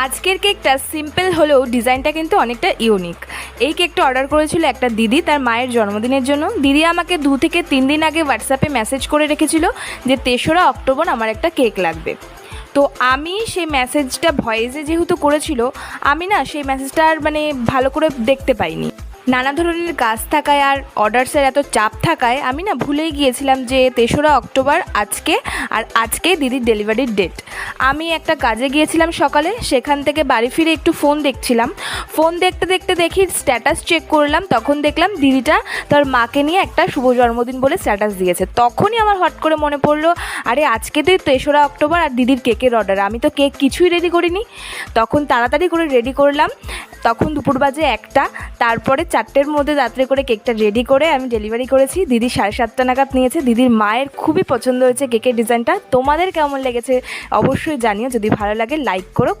আজকের কেকটা সিম্পল হলেও ডিজাইনটা কিন্তু অনেকটা ইউনিক। এই কেকটা অর্ডার করেছিল একটা দিদি তার মায়ের জন্মদিনের জন্য। দিদি আমাকে 2 থেকে 3 দিন আগে হোয়াটসঅ্যাপে মেসেজ করে রেখেছিল যে 3রা অক্টোবর আমার একটা কেক লাগবে। তো আমি সেই মেসেজটা ভয়েসে যেহেতু করেছিল, আমি না সেই মেসেজটা আর ভালো করে দেখতে পাইনি। নানা ধরনের কাজ থাকায় আর অর্ডারসের এত চাপ থাকায় আমি না ভুলেই গিয়েছিলাম যে 3রা অক্টোবর আজকে, আর আজকে দিদির ডেলিভারির ডেট। আমি একটা কাজে গিয়েছিলাম সকালে, সেখান থেকে বাড়ি ফিরে একটু ফোন দেখছিলাম। ফোন দেখতে দেখতে দেখি স্ট্যাটাস চেক করলাম, তখন দেখলাম দিদিটা তার মাকে নিয়ে একটা শুভ জন্মদিন বলে স্ট্যাটাস দিয়েছে। তখনই আমার হট করে মনে পড়লো, আরে আজকে তো 3রা অক্টোবর আর দিদির কেকের অর্ডার, আমি তো কেক কিছুই রেডি করিনি। তখন তাড়াতাড়ি করে রেডি করলাম। তখন দুপুর বাজে 1টা, তারপরে 4টের মধ্যে রাত্রে করে কেকটা রেডি করে আমি ডেলিভারি করেছি। দিদি 7:30 নাগাদ নিয়েছে। দিদির মায়ের খুবই পছন্দ হয়েছে কেকের ডিজাইনটা। তোমাদের কেমন লেগেছে অবশ্যই জানিও। যদি ভালো লাগে লাইক করো।